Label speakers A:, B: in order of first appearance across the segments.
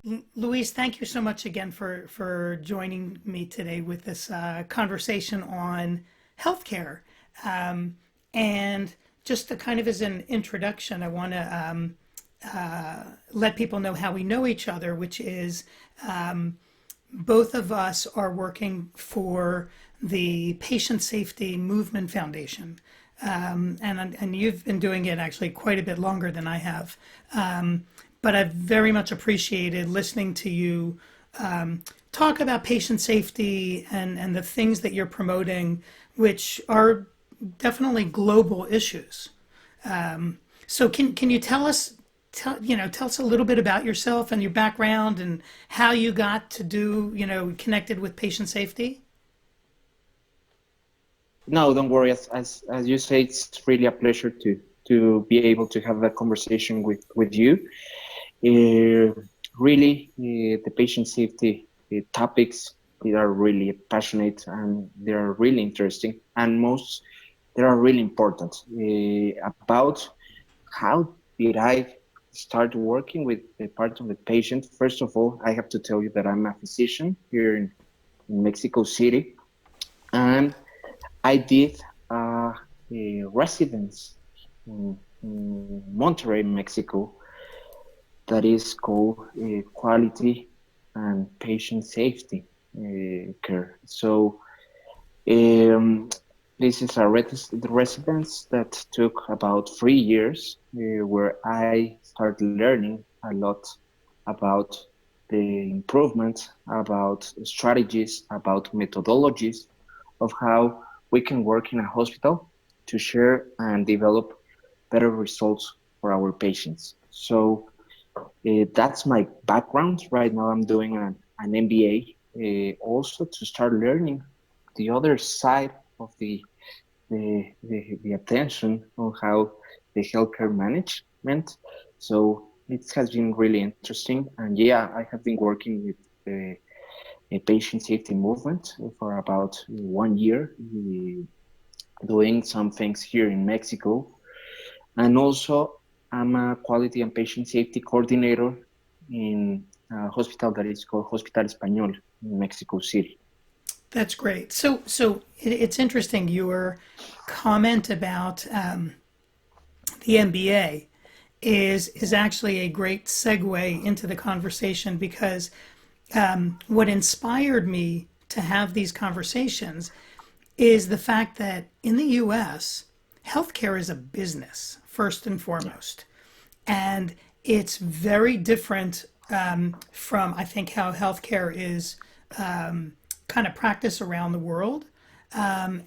A: Luis, thank you so much again for joining me today with this conversation on healthcare. Um, and just to kind of as an introduction, I want to let people know how we know each other, which is both of us are working for the Patient Safety Movement Foundation. And you've been doing it actually quite a bit longer than I have. But I've very much appreciated listening to you talk about patient safety and the things that you're promoting, which are definitely global issues. So can you tell us a little bit about yourself and your background and how you got to do connected with patient safety?
B: No, don't worry. As you say, it's really a pleasure to be able to have that conversation with you. Really, the patient safety topics, they are really passionate and they are really interesting, and most they are really important. About how did I start working with the part of the patient? First of all, I have to tell you that I'm a physician here in Mexico City, and I did a residence in Monterrey, Mexico, that is called quality and patient safety care. So um, this is a residence that took about 3 years, where I started learning a lot about the improvement, about strategies, about methodologies of how we can work in a hospital to share and develop better results for our patients. So that's my background. Right now, I'm doing an MBA, also to start learning the other side of the attention on how the healthcare management. So it has been really interesting. And yeah, I have been working with a patient safety movement for about 1 year, doing some things here in Mexico. And also, I'm a quality and patient safety coordinator in a hospital that is called Hospital Español in Mexico City.
A: That's great. So it's interesting your comment about the MBA is actually a great segue into the conversation because what inspired me to have these conversations is the fact that in the US, healthcare is a business, first and
B: Yeah.
A: foremost. And it's very different from, I think, how healthcare is kind of practiced around the world. I'm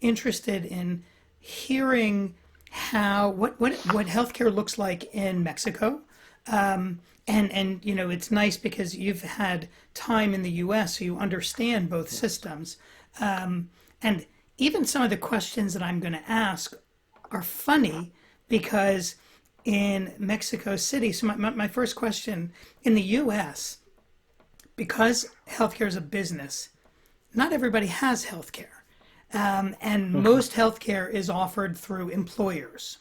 A: interested in hearing what healthcare looks like in Mexico. It's nice because you've had time in the U.S., so you understand both
B: Yes.
A: systems. And even some of the questions that I'm going to ask are funny because in Mexico City, so my first question in the US, because healthcare is a business, not everybody has healthcare. And
B: Mhm.
A: most healthcare is offered through employers.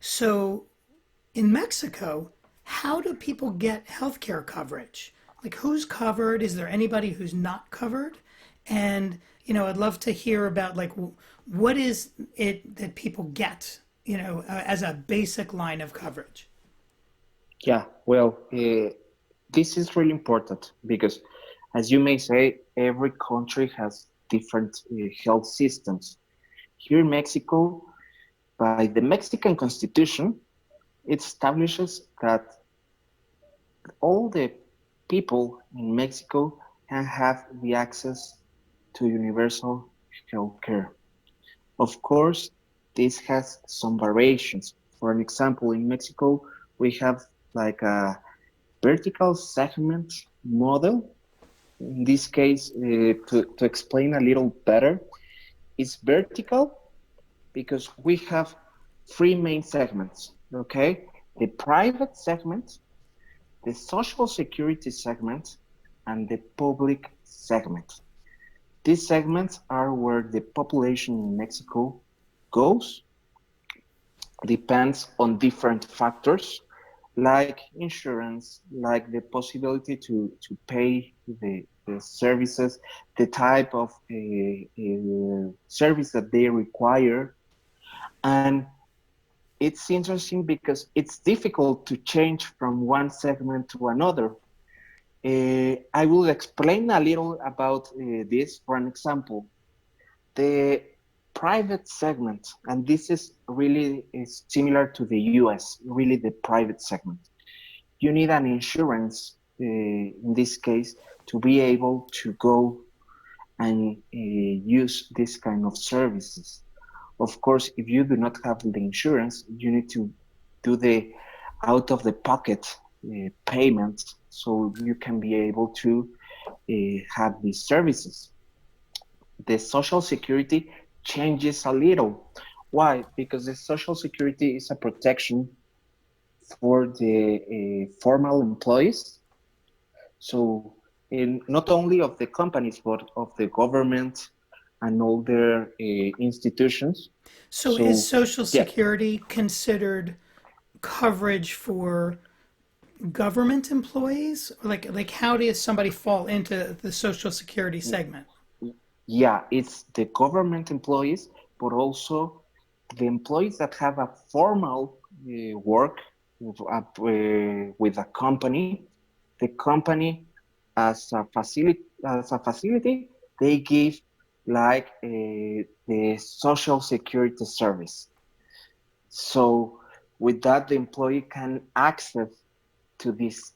A: So in Mexico, how do people get healthcare coverage? Like, who's covered? Is there anybody who's not covered? And, I'd love to hear about, like, what is it that people get, as a basic line of coverage?
B: Yeah, well, this is really important because, as you may say, every country has different health systems. Here in Mexico, by the Mexican Constitution, it establishes that all the people in Mexico can have the access to universal health care. Of course, this has some variations. For an example, in Mexico, we have like a vertical segment model. In this case, to explain a little better, it's vertical because we have three main segments, okay? The private segment, the social security segment, and the public segment. These segments are where the population in Mexico goes, depends on different factors like insurance, like the possibility to pay the services, the type of service that they require. And it's interesting because it's difficult to change from one segment to another. I will explain a little about this. For an example, the private segment, and this is similar to the US, really the private segment. You need an insurance, in this case, to be able to go and use this kind of services. Of course, if you do not have the insurance, you need to do the out of the pocket payment so you can be able to have these services. The social security changes a little. Why? Because the social security is a protection for the formal employees. So, not only of the companies, but of the government and all their institutions.
A: So is
B: So,
A: Social
B: yeah,
A: Security considered coverage for government employees? Like how does somebody fall into the Social Security segment?
B: yeah, it's the government employees, but also the employees that have a formal work with a company. The company, as a facility, they give like the social security service. So with that, the employee can access to these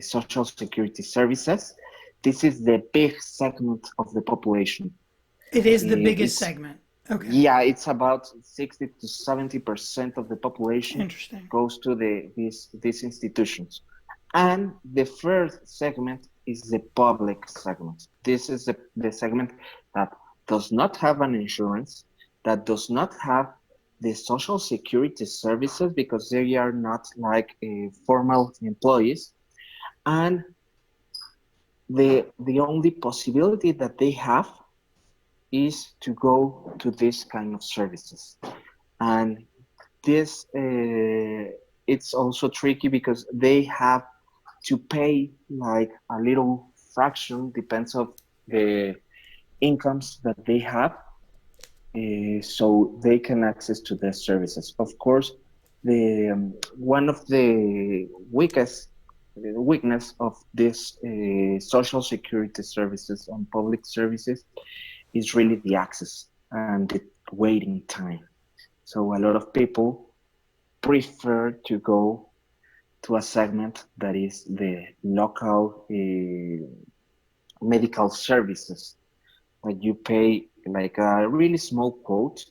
B: social security services. This is the big segment of the population.
A: It is the biggest
B: It's
A: segment. Okay.
B: Yeah, it's about 60 to 70% of the population
A: Interesting.
B: goes to these institutions. And the third segment is the public segment. This is the segment that does not have an insurance, that does not have the social security services because they are not like formal employees. And the only possibility that they have is to go to this kind of services. And this it's also tricky because they have to pay like a little fraction, depends of the incomes that they have, so they can access to the services. Of course, the one of the weakness of this social security services on public services is really the access and the waiting time. So a lot of people prefer to go to a segment that is the local medical services. Like you pay like a really small quote,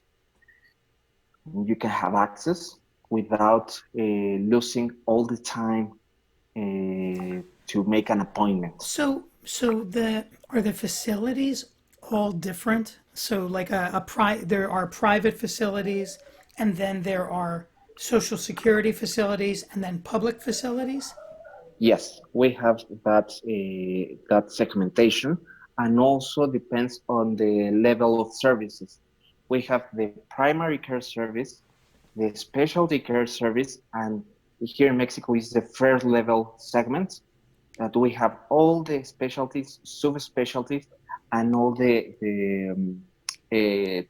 B: you can have access without losing all the time to make an appointment.
A: So the are the facilities all different? So like there are private facilities, and then there are Social Security facilities, and then public facilities.
B: Yes, we have that segmentation, and also depends on the level of services. We have the primary care service, the specialty care service, and here in Mexico is the first level segment that we have all the specialties, subspecialties, and all the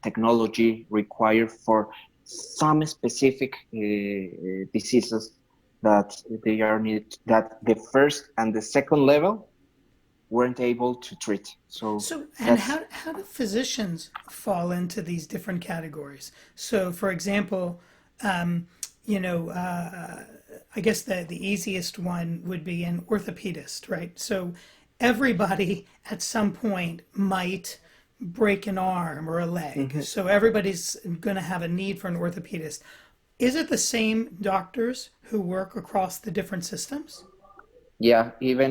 B: technology required for some specific diseases that they are needed, that the first and the second level weren't able to treat. So
A: So, and
B: that's
A: how do physicians fall into these different categories? So, for example, um, you know, I guess the easiest one would be an orthopedist, right? So, everybody at some point might break an arm or a leg.
B: mhm.
A: So, everybody's going to have a need for an orthopedist. Is it the same doctors who work across the different systems?
B: Yeah, even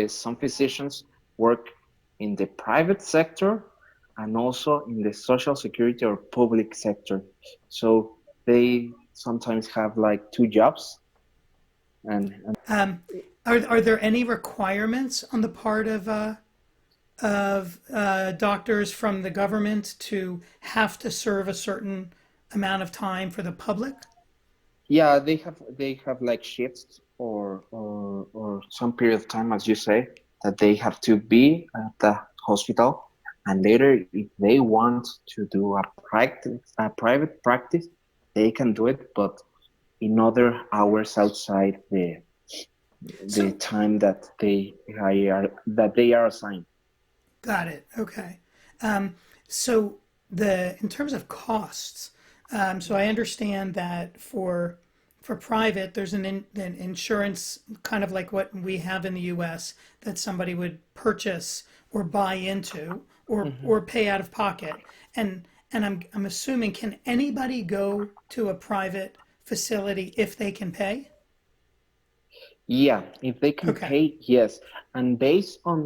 B: some physicians work in the private sector and also in the social security or public sector. So they sometimes have like two jobs and
A: Um, are there any requirements on the part of doctors from the government to have to serve a certain amount of time for the public?
B: Yeah, they have like shifts or some period of time, as you say, that they have to be at the hospital, and later, if they want to do a private practice, they can do it, but in other hours outside the
A: So
B: time that they are assigned.
A: got it. Okay. So the in terms of costs, so I understand that for private, there's an insurance kind of like what we have in the U.S. that somebody would purchase or buy into
B: Mhm.
A: or pay out of pocket, and I'm assuming can anybody go to a private facility if they can pay?
B: Yeah, if they can
A: Okay.
B: pay, yes. And based on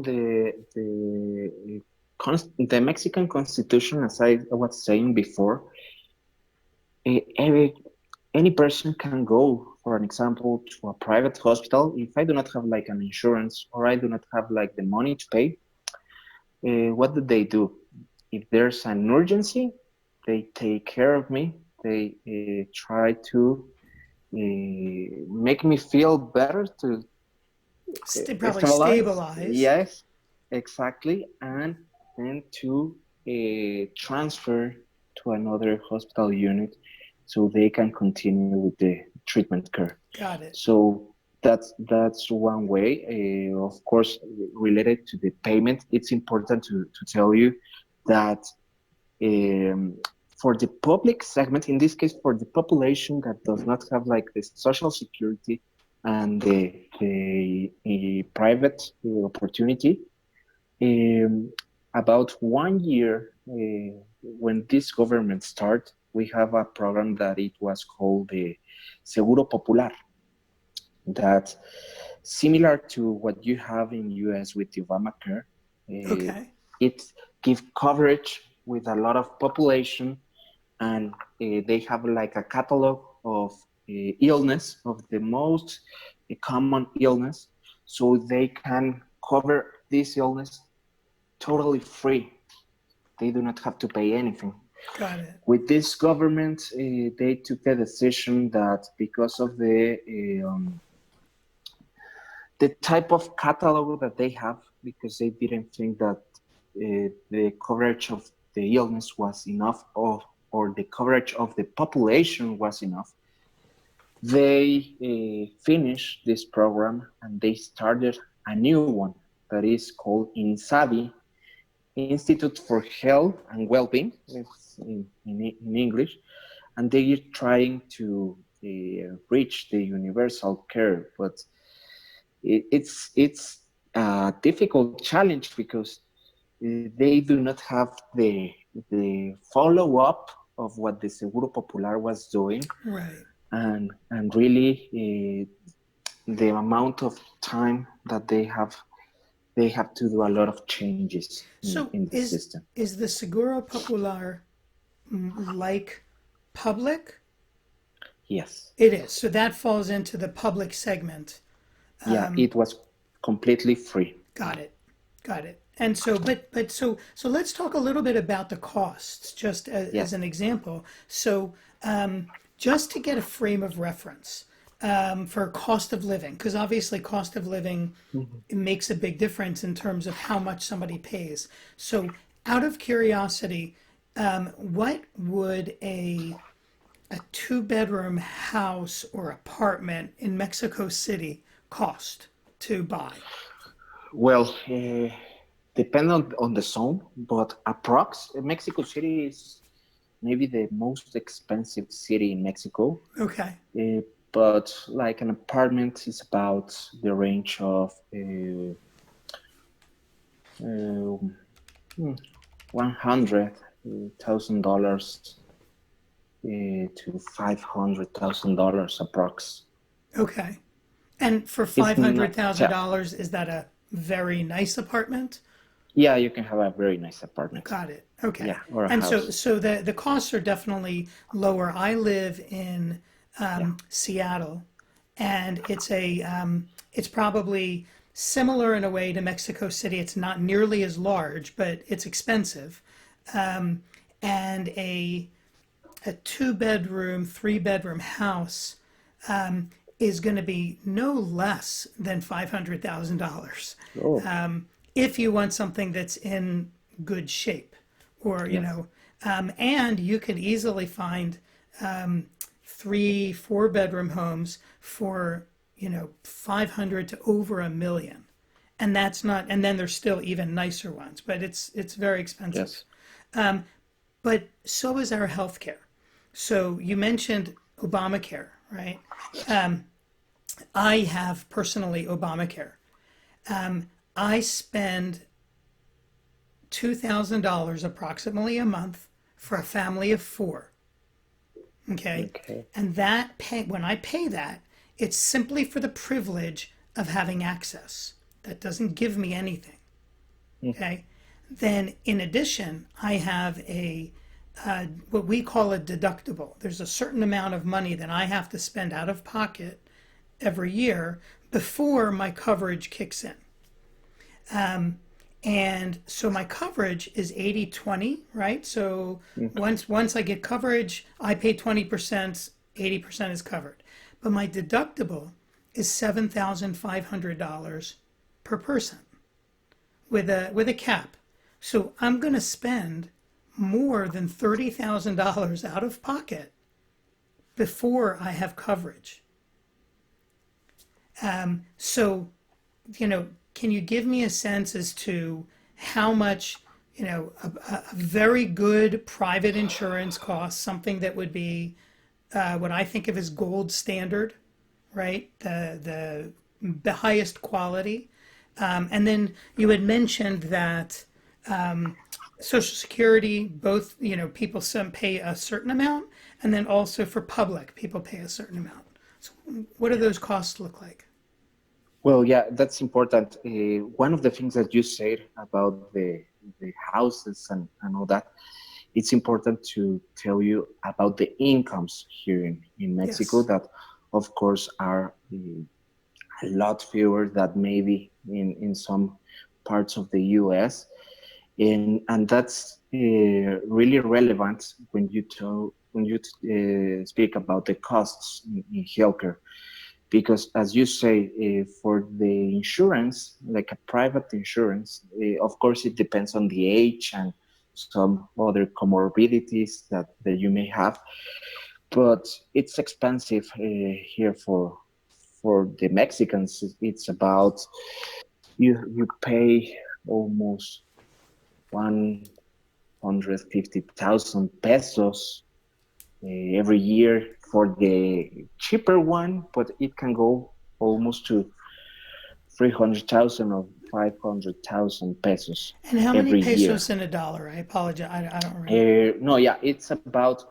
B: the Mexican Constitution, as I was saying before, every any person can go, for an example, to a private hospital. If I do not have like an insurance or I do not have like the money to pay, what do they do? If there's an urgency, they take care of me. They try to make me feel better to
A: Probably
B: stabilize.
A: stabilize.
B: Yes, exactly. And then to transfer to another hospital unit so they can continue with the treatment care.
A: Got it.
B: So that's one way. Of course, related to the payment, it's important to tell you that um, for the public segment, in this case, for the population that does not have like the social security and the private opportunity, um, about 1 year when this government started, we have a program that it was called the Seguro Popular, that similar to what you have in US with the Obamacare,
A: Okay.
B: it gives coverage with a lot of population, and they have like a catalog of illness, of the most common illness, so they can cover this illness totally free. They do not have to pay anything.
A: Got it.
B: With this government, they took the decision that because of the type of catalog that they have, because they didn't think that the coverage of the illness was enough, or the coverage of the population was enough, they finished this program and they started a new one that is called INSABI, Institute for Health and Wellbeing, in English, and they are trying to reach the universal care, but it's a difficult challenge because they do not have the follow up of what the Seguro Popular was doing,
A: Right.
B: and really the amount of time that they have to do a lot of changes
A: So
B: in the system.
A: is the Seguro Popular like public?
B: Yes,
A: It is. So that falls into the public segment.
B: yeah, it was completely free.
A: Got it. Got it. And so, so let's talk a little bit about the costs, just as
B: Yes.
A: an example. So, just to get a frame of reference for cost of living, because obviously cost of living
B: Mhm.
A: it makes a big difference in terms of how much somebody pays. So, out of curiosity, what would a two-bedroom house or apartment in Mexico City cost to buy?
B: Well, depend on the zone, but approx Mexico City is maybe the most expensive city in Mexico.
A: Okay.
B: Uh, but like an apartment is about the range of um, $100,000 to $500,000 approx.
A: Okay. And for
B: It's
A: five hundred
B: not,
A: thousand
B: yeah,
A: dollars, is that a very nice apartment?
B: yeah, you can have a very nice apartment.
A: Got it.
B: Yeah,
A: Okay.
B: or a
A: And so,
B: house.
A: so the costs are definitely lower. I live in
B: Yeah.
A: Seattle, and it's probably similar in a way to Mexico City. It's not nearly as large, but it's expensive. And a two bedroom, three bedroom house is going to be no less than $500,000
B: Oh,
A: if you want something that's in good shape, or
B: yes,
A: and you could easily find 3, 4 bedroom homes for 500 to over $1 million, and that's not, and then there's still even nicer ones, but it's very expensive.
B: yes,
A: But so is our healthcare. So you mentioned Obamacare, right? I have personally Obamacare. I spend $2,000 approximately a month for a family of 4. Okay,
B: okay,
A: and when I pay that, it's simply for the privilege of having access. That doesn't give me anything.
B: mm,
A: Okay, then in addition, I have what we call a deductible. There's a certain amount of money that I have to spend out of pocket every year before my coverage kicks in. And so my coverage is 80/20, right? So
B: okay,
A: once I get coverage, I pay 20%, 80% is covered. But my deductible is $7,500 per person with a cap. So I'm going to spend more than $30,000 out of pocket before I have coverage. So, can you give me a sense as to how much, a very good private insurance costs, something that would be what I think of as gold standard, right? The highest quality. And then you had mentioned that Social Security, both, people some pay a certain amount, and then also for public, people pay a certain amount. So what do
B: yeah.
A: those costs look like?
B: Well, yeah, that's important. One of the things that you said about the houses and all that, it's important to tell you about the incomes here in Mexico
A: Yes.
B: that, of course, are a lot fewer than maybe in some parts of the US. And that's really relevant when you speak about the costs in healthcare, because as you say, for the insurance, like a private insurance, of course it depends on the age and some other comorbidities that you may have, but it's expensive here for the Mexicans. It's about, you pay almost 150,000 pesos every year for the cheaper one, but it can go almost to 300,000 or 500,000 pesos
A: And how many
B: every year.
A: pesos in a dollar? I apologize. I don't remember.
B: No, yeah, it's about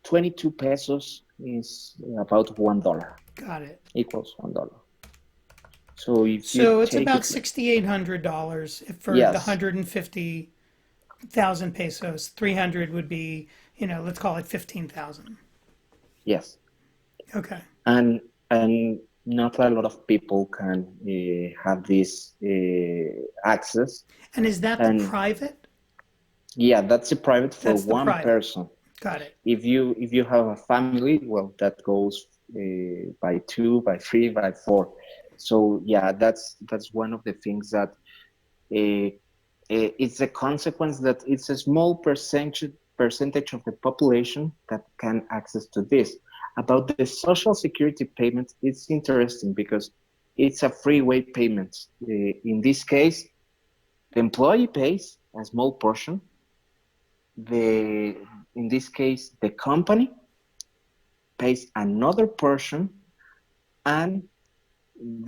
B: 22 pesos is about $1,
A: Got it.
B: equals $1. So if you
A: So it's
B: take
A: about
B: it,
A: $6,800 for the
B: yes,
A: 150,000 pesos. 300 would be, let's call it 15,000.
B: yes,
A: Okay.
B: and not a lot of people can have this access.
A: And is that the
B: And
A: private?
B: yeah, that's a private for
A: That's the
B: one
A: private.
B: person.
A: Got it.
B: If you have a family, well, that goes by 2, by 3, by 4. So yeah, that's one of the things that uh, it's a consequence that it's a small percentage of the population that can access to this. About the social security payment, it's interesting because it's a freeway payment. In this case, the employee pays a small portion. The In this case, the company pays another portion, and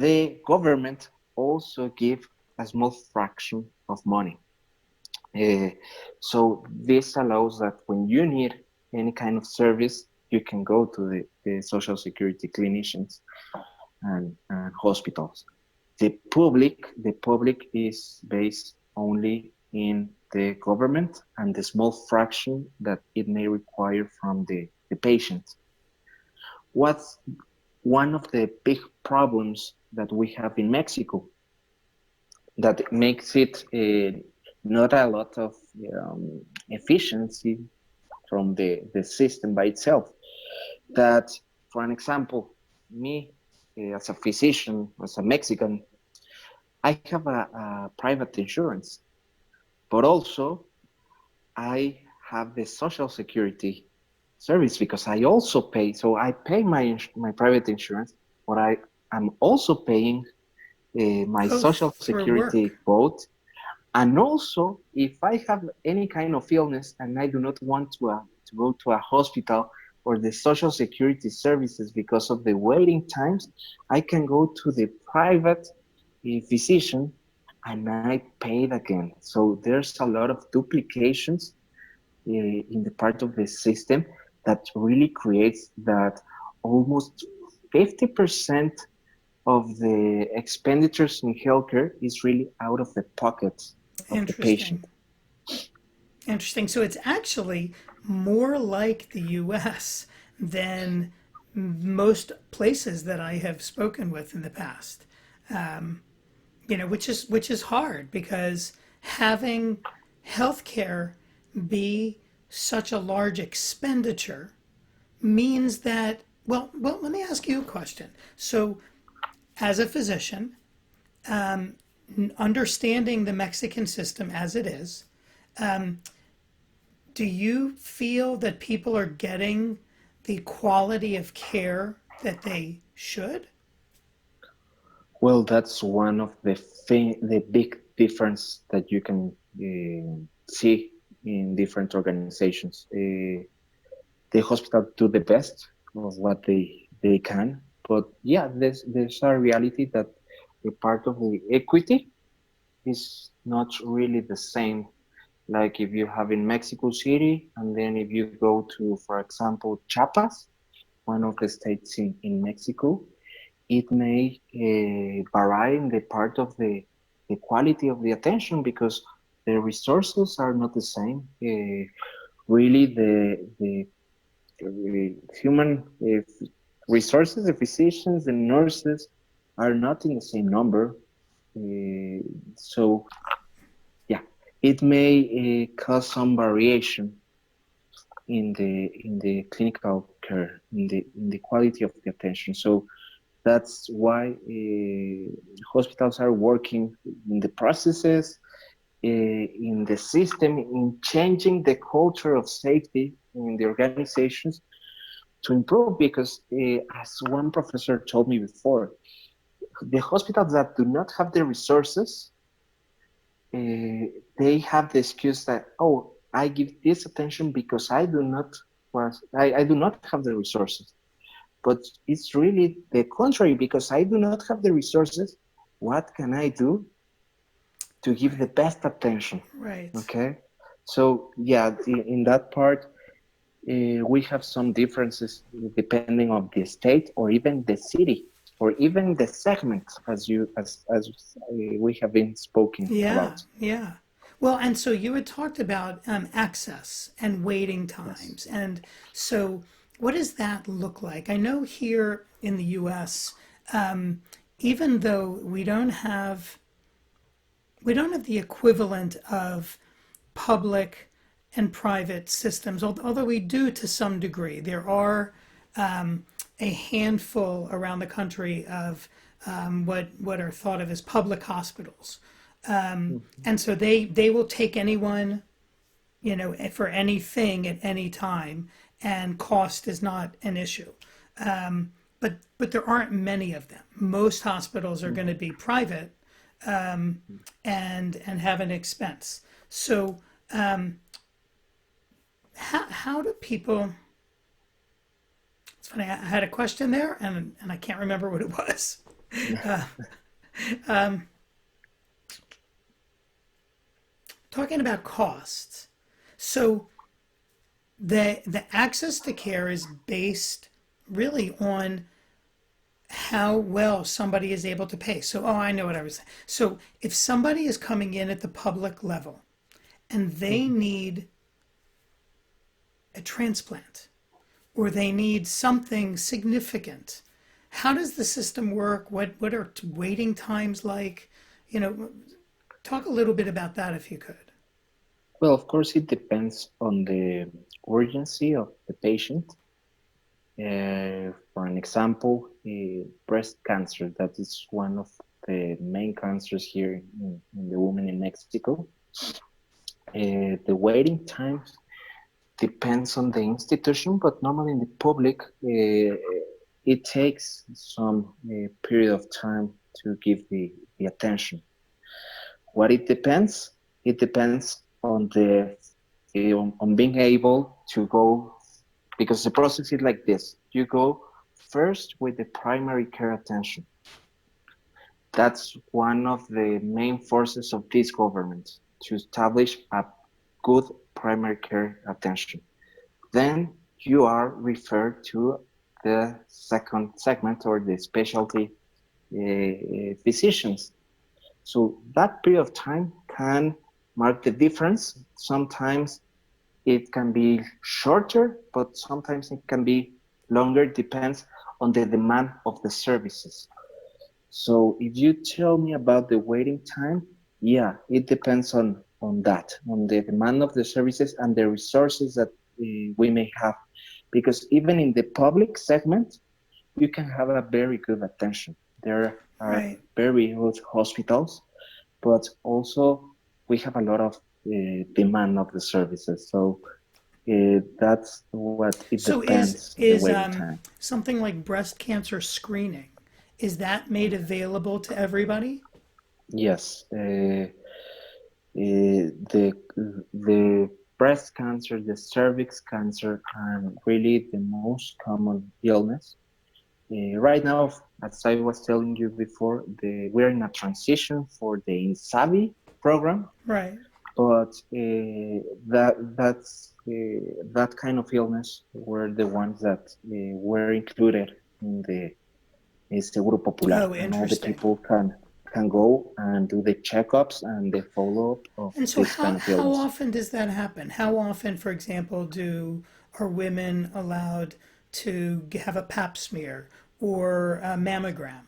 B: the government also give a small fraction of money. Uh, so this allows that when you need any kind of service, you can go to the social security clinicians and hospitals. The public is based only in the government and the small fraction that it may require from the patient. What's one of the big problems that we have in Mexico that makes it not a lot of efficiency from the system by itself? That, for an example, me as a physician, as a Mexican, I have a private insurance, but also I have the social security service because I also pay. So I pay my private insurance, but I am also paying my social
A: Both through
B: security
A: work.
B: both. And also, if I have any kind of illness and I do not want to go to a hospital or the social security services because of the waiting times, I can go to the private physician and I pay it again. So there's a lot of duplications in the part of the system that really creates that almost 50% of the expenditures in healthcare is really out of the pocket of the
A: Interesting.
B: patient.
A: Interesting. So it's actually more like the US than most places that I have spoken with in the past. Which is hard because having healthcare be such a large expenditure means that well let me ask you a question. So as a physician, understanding the Mexican system as it is, do you feel that people are getting the quality of care that they should?
B: Well, that's one of the big difference that you can see in different organizations. The hospital do the best of what they can, but yeah, there's a reality that a part of the equity is not really the same. Like if you have in Mexico City, and then if you go to, for example, Chiapas, one of the states in Mexico, it may vary in the part of the quality of the attention because the resources are not the same. Really, the human resources, the physicians, the nurses are not in the same number. So yeah, it may cause some variation in the clinical care, in the quality of the attention. So that's why hospitals are working in the processes, in the system, in changing the culture of safety in the organizations to improve. Because, as one professor told me before, the hospitals that do not have the resources, uh, they have the excuse that, oh, I give this attention because I do not have the resources. But it's really the contrary, because I do not have the resources. What can I do to give the
A: Right.
B: best attention?
A: Right.
B: Okay. So yeah, in that part, we have some differences depending on the state or even the city or even the segment, as we have been spoken
A: Yeah,
B: about.
A: yeah. Well, and so you had talked about access and waiting
B: Yes.
A: times. And so, what does that look like? I know here in the US, even though we don't have the equivalent of public and private systems, although we do to some degree. There are a handful around the country of what are thought of as public hospitals,
B: Mhm.
A: and so they will take anyone, for anything at any time, and cost is not an issue. But there aren't many of them. Most hospitals are going to
B: Mhm.
A: be private, and have an expense. So how do people? It's funny. I had a question there, and I can't remember what it was. Talking about costs. So the access to care is based really on how well somebody is able to pay. So, I know what I was saying. So, if somebody is coming in at the public level and they
B: Mhm.
A: need a transplant or they need something significant, how does the system work? What are waiting times like? You know, talk a little bit about that if you could.
B: Well, of course, it depends on the urgency of the patient. For an example, breast cancer. That is one of the main cancers here in the women in Mexico. The waiting times depends on the institution, but normally in the public, it takes some period of time to give the attention. What it depends? It depends on on being able to go, because the process is like this. You go first with the primary care attention. That's one of the main forces of this government, to establish a good primary care attention. Then you are referred to the second segment, or the specialty physicians. So that period of time can mark the difference. Sometimes it can be shorter, but sometimes it can be longer, depends on the demand of the services. So if you tell me about the waiting time, yeah, it depends on that, on the demand of the services and the resources that we may have. Because even in the public segment, you can have a very good attention. There are
A: Right.
B: very good hospitals, but also we have a lot of demand of the services. So that's what it
A: So
B: depends on the
A: is
B: waiting time.
A: something like breast cancer screening, is that made available to everybody?
B: Yes, the breast cancer, the cervix cancer, and really the most common illness. Right now, as I was telling you before, we're in a transition for the INSABI program,
A: Right.
B: but that kind of illness were the ones that were included in the Seguro Popular,
A: Oh,
B: and all the
A: interesting.
B: people can go and do the checkups and the follow up of
A: And so
B: this kind of
A: how
B: illness.
A: often does that happen? How often, for example, are women allowed to have a pap smear or a mammogram?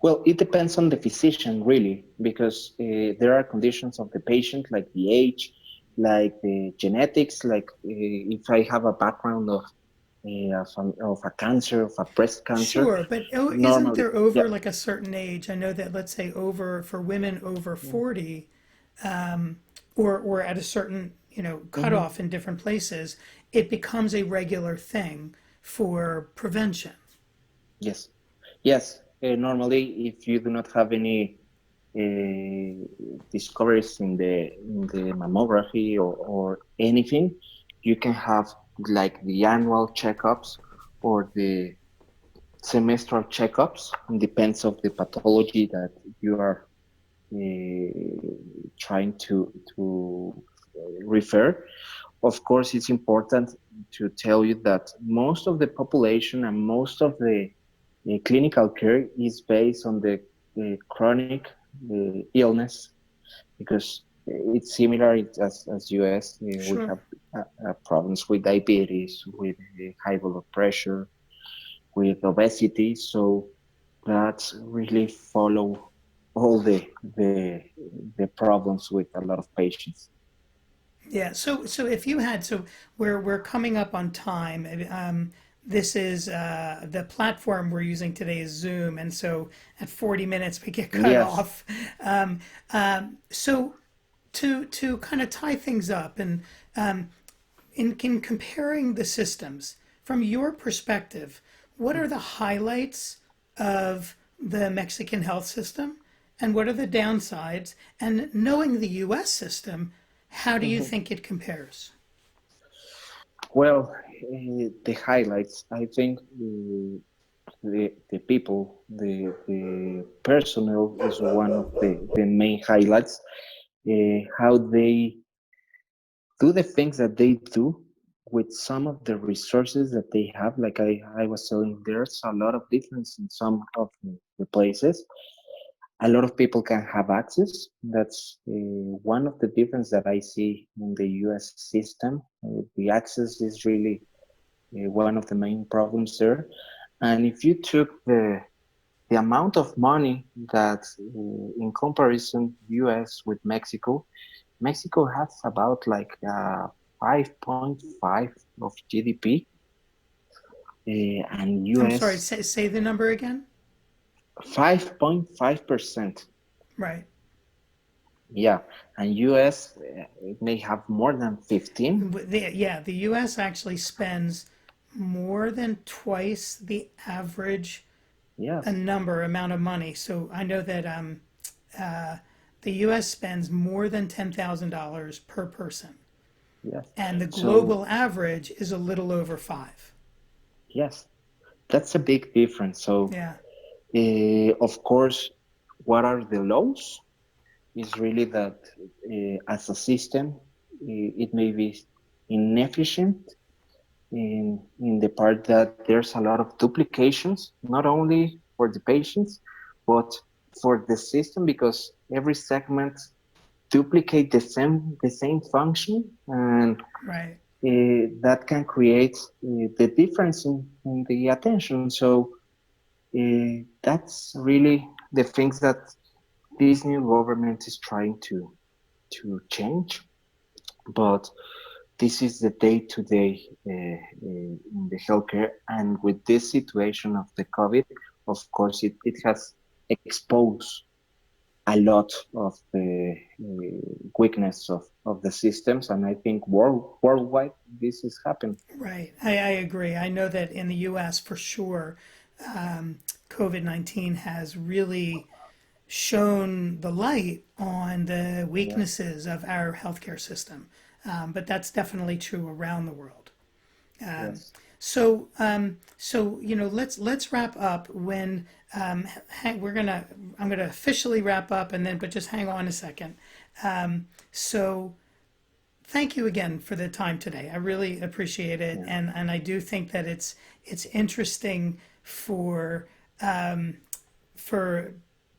B: Well, it depends on the physician, really, because there are conditions of the patient, like the age, like the genetics, like if I have a background of a cancer, of a breast cancer,
A: Sure, but isn't
B: normally,
A: there
B: yeah.
A: over like a certain age? I know that, let's say, over for women over
B: Mm-hmm.
A: 40, or at a certain,
B: Mm-hmm.
A: cutoff in different places, it becomes a regular thing for prevention.
B: Yes, yes. Normally, if you do not have any discoveries in the mammography or anything, you can have like the annual checkups or the semestral checkups. It depends of the pathology that you are trying to refer. Of course, it's important to tell you that most of the population and most of the clinical care is based on the chronic illness, because it's similar as US. We
A: Sure.
B: have problems with diabetes, with high blood pressure, with obesity. So that's really follow all the problems with a lot of patients.
A: Yeah. So if you had, so we're coming up on time. This is the platform we're using today is Zoom, and so at 40 minutes we get cut
B: Yes.
A: off. So to kind of tie things up, and in comparing the systems from your perspective, what are the highlights of the Mexican health system, and what are the downsides? And knowing the U.S. system, how do you
B: Mhm.
A: think it compares?
B: Well, the highlights, I think the people, the personnel is one of the main highlights. How they do the things that they do with some of the resources that they have. Like I was telling, there's a lot of difference in some of the places. A lot of people can have access. That's one of the difference that I see in the US system. The access is really one of the main problems there. And if you took the amount of money that, in comparison, US with Mexico, Mexico has about like 5.5 of GDP, and
A: I'm sorry,
B: US
A: say the number again.
B: 5.5%.
A: Right.
B: Yeah, and US it may have more than 15.
A: Yeah, the U.S. actually spends more than twice the average
B: Yes,
A: amount of money. So I know that the U.S. spends more than $10,000 per person,
B: yes.
A: and the
B: So
A: global average is a little over five.
B: yes, that's a big difference. So
A: Yeah.
B: of course, what are the laws? Is really that as a system, it may be inefficient in the part that there's a lot of duplications, not only for the patients, but for the system, because every segment duplicate the same function, and
A: Right.
B: that can create the difference in the attention. So that's really the things that this new government is trying to change. But this is the day-to-day in the healthcare, and with this situation of the COVID, of course, it has exposed a lot of the weakness of the systems, and I think worldwide this is happening.
A: Right. I agree. I know that in the U.S. for sure, COVID-19 has really shone the light on the
B: Yes,
A: weaknesses of our healthcare system. But that's definitely true around the world.
B: yes,
A: So let's wrap up. When we're gonna, I'm gonna officially wrap up, and then but just hang on a second. So thank you again for the time today. I really appreciate it,
B: yeah,
A: and I do think that it's interesting for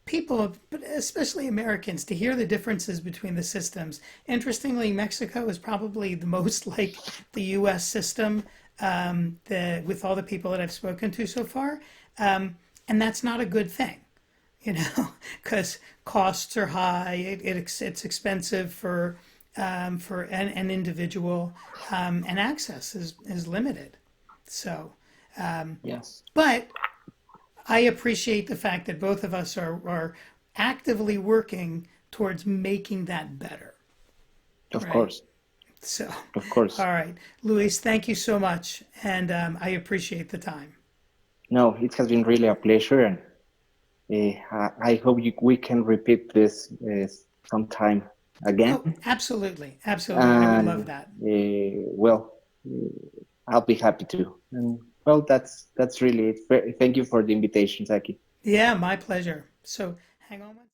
A: people, but especially Americans, to hear the differences between the systems. Interestingly, Mexico is probably the most like the U.S. system with all the people that I've spoken to so far, and that's not a good thing, because costs are high. It's expensive for an individual, and access is limited. So,
B: yes,
A: but I appreciate the fact that both of us are actively working towards making that better,
B: of
A: right?
B: course,
A: So,
B: of course.
A: all right, Luis, thank you so much, and I appreciate the time.
B: No, it has been really a pleasure, and I hope we can repeat this sometime again.
A: Oh, absolutely, absolutely, I would
B: And
A: love that.
B: well, I'll be happy to. And well, that's really it. Thank you for the invitation, Saki.
A: Yeah, my pleasure. So, hang on one